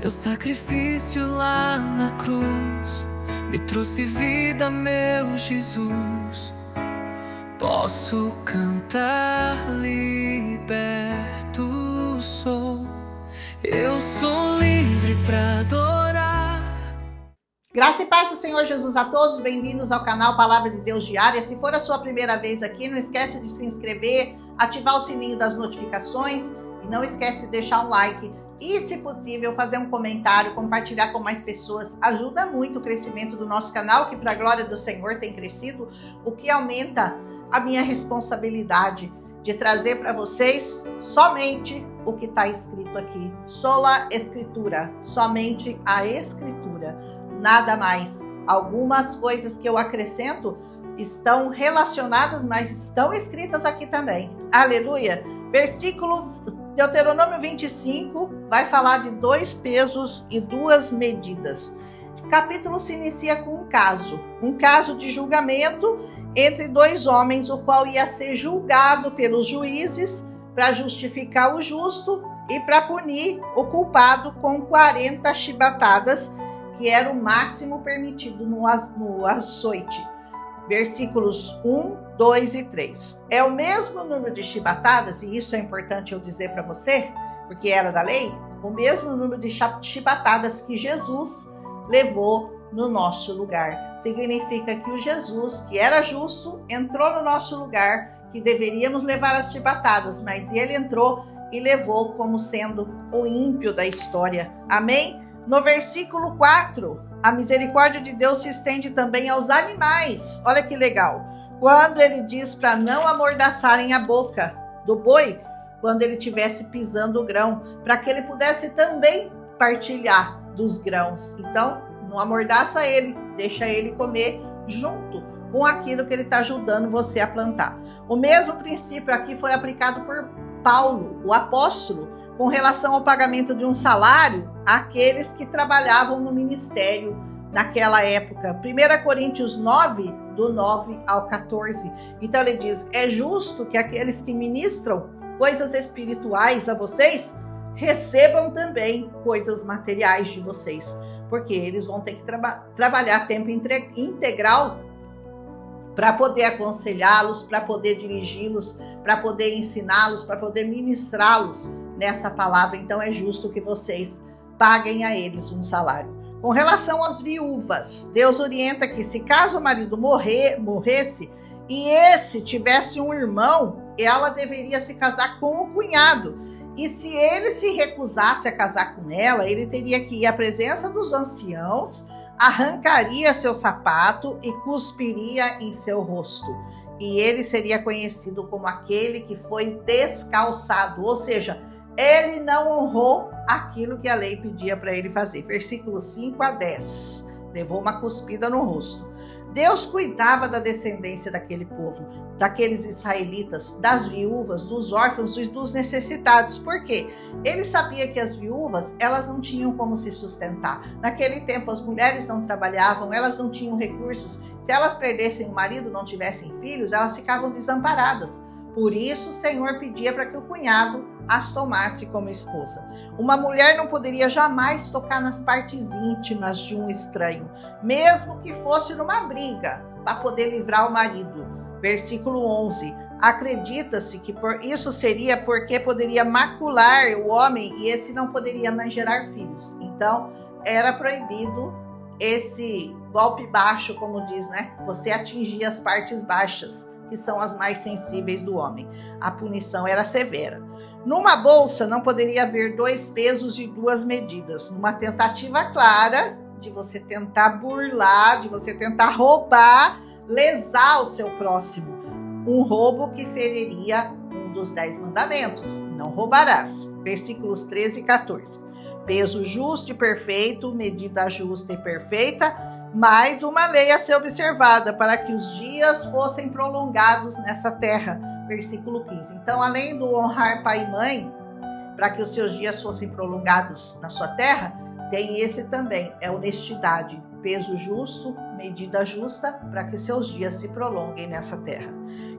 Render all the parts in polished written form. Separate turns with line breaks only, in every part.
Teu sacrifício lá na cruz me trouxe vida, meu Jesus. Posso cantar, liberto sou. Eu sou livre para adorar.
Graça e paz do Senhor Jesus a todos, bem-vindos ao canal Palavra de Deus Diária. Se for a sua primeira vez aqui, não esquece de se inscrever, ativar o sininho das notificações e não esquece de deixar um like e, se possível, fazer um comentário, compartilhar com mais pessoas. Ajuda muito o crescimento do nosso canal, que para a glória do Senhor tem crescido, o que aumenta a minha responsabilidade de trazer para vocês somente o que está escrito aqui. Sola Escritura, somente a Escritura. Nada mais. Algumas coisas que eu acrescento estão relacionadas, mas estão escritas aqui também. Aleluia! Versículo Deuteronômio 25 vai falar de 2 pesos e 2 medidas. O capítulo se inicia com um caso de julgamento entre 2 homens, o qual ia ser julgado pelos juízes para justificar o justo e para punir o culpado com 40 chibatadas, que era o máximo permitido no açoite. Versículos 1, 2 e 3. É o mesmo número de chibatadas, e isso é importante eu dizer para você, porque era da lei, o mesmo número de chibatadas que Jesus levou no nosso lugar. Significa que o Jesus, que era justo, entrou no nosso lugar, que deveríamos levar as chibatadas, mas ele entrou e levou como sendo o ímpio da história. Amém? No versículo 4, a misericórdia de Deus se estende também aos animais. Olha que legal. Quando ele diz para não amordaçarem a boca do boi, quando ele estivesse pisando o grão, para que ele pudesse também partilhar dos grãos. Então, não amordaça ele, deixa ele comer junto com aquilo que ele está ajudando você a plantar. O mesmo princípio aqui foi aplicado por Paulo, o apóstolo, com relação ao pagamento de um salário àqueles que trabalhavam no ministério naquela época. 1 Coríntios 9, do 9 ao 14. Então ele diz, é justo que aqueles que ministram coisas espirituais a vocês recebam também coisas materiais de vocês, porque eles vão ter que trabalhar tempo integral para poder aconselhá-los, para poder dirigi-los, para poder ensiná-los, para poder ministrá-los nessa palavra. Então é justo que vocês paguem a eles um salário. Com relação às viúvas, Deus orienta que se caso o marido morresse e esse tivesse um irmão, ela deveria se casar com o cunhado. E se ele se recusasse a casar com ela, ele teria que ir à presença dos anciãos, arrancaria seu sapato e cuspiria em seu rosto. E ele seria conhecido como aquele que foi descalçado, ou seja, ele não honrou aquilo que a lei pedia para ele fazer. Versículos 5 a 10. Levou uma cuspida no rosto. Deus cuidava da descendência daquele povo, daqueles israelitas, das viúvas, dos órfãos e dos necessitados. Por quê? Ele sabia que as viúvas, elas não tinham como se sustentar. Naquele tempo, as mulheres não trabalhavam, elas não tinham recursos. Se elas perdessem o marido, não tivessem filhos, elas ficavam desamparadas. Por isso, o Senhor pedia para que o cunhado as tomasse como esposa. Uma mulher não poderia jamais tocar nas partes íntimas de um estranho, mesmo que fosse numa briga, para poder livrar o marido. Versículo 11. Acredita-se que isso seria porque poderia macular o homem e esse não poderia mais gerar filhos. Então, era proibido esse golpe baixo, como diz, né? Você atingir as partes baixas, que são as mais sensíveis do homem. A punição era severa. Numa bolsa não poderia haver 2 pesos e 2 medidas, numa tentativa clara de você tentar burlar, de você tentar roubar, lesar o seu próximo. Um roubo que feriria um dos 10 mandamentos, não roubarás. Versículos 13 e 14. Peso justo e perfeito, medida justa e perfeita, mais uma lei a ser observada, para que os dias fossem prolongados nessa terra. Versículo 15. Então, além do honrar pai e mãe, para que os seus dias fossem prolongados na sua terra, tem esse também, é honestidade, peso justo, medida justa, para que seus dias se prolonguem nessa terra.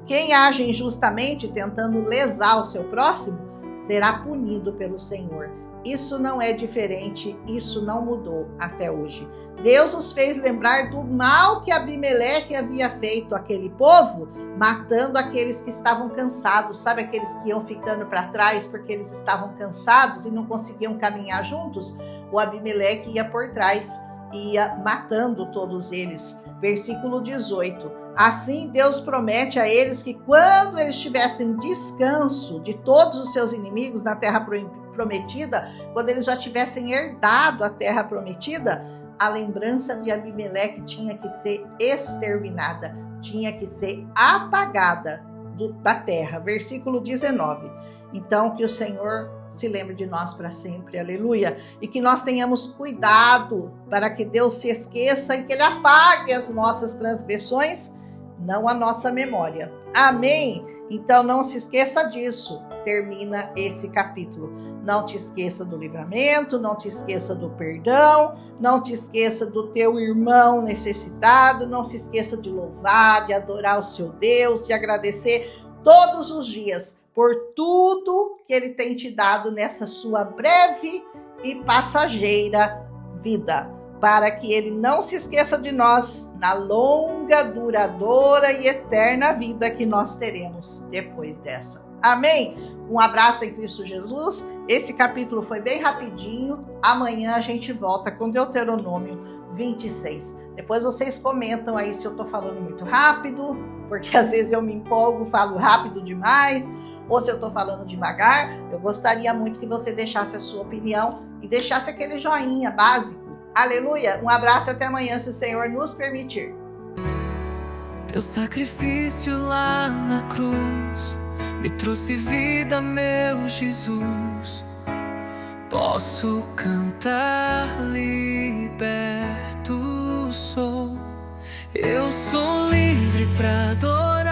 Quem age injustamente, tentando lesar o seu próximo, será punido pelo Senhor. isso não é diferente, isso não mudou até hoje. Deus os fez lembrar do mal que Abimeleque havia feito àquele povo, matando aqueles que estavam cansados, sabe, aqueles que iam ficando para trás porque eles estavam cansados e não conseguiam caminhar juntos. O Abimeleque ia por trás, ia matando todos eles. Versículo 18. Assim Deus promete a eles que quando eles tivessem descanso de todos os seus inimigos na terra prometida, quando eles já tivessem herdado a terra prometida, a lembrança de Abimeleque tinha que ser exterminada, tinha que ser apagada da terra. Versículo 19. Então, que o Senhor se lembre de nós para sempre, aleluia. E que nós tenhamos cuidado para que Deus se esqueça e que Ele apague as nossas transgressões, não a nossa memória. Amém? Então, não se esqueça disso. Termina esse capítulo. Não te esqueça do livramento, não te esqueça do perdão, não te esqueça do teu irmão necessitado, não se esqueça de louvar, de adorar o seu Deus, de agradecer todos os dias por tudo que Ele tem te dado nessa sua breve e passageira vida, para que Ele não se esqueça de nós na longa, duradoura e eterna vida que nós teremos depois dessa. Amém? Um abraço em Cristo Jesus. Esse capítulo foi bem rapidinho. Amanhã a gente volta com Deuteronômio 26. Depois vocês comentam aí se eu tô falando muito rápido, porque às vezes eu me empolgo, falo rápido demais, ou se eu tô falando devagar. Eu gostaria muito que você deixasse a sua opinião e deixasse aquele joinha básico. Aleluia! Um abraço e até amanhã, se o Senhor nos permitir.
Teu sacrifício lá na cruz me trouxe vida, meu Jesus. Posso cantar, liberto sou. Eu sou livre pra adorar.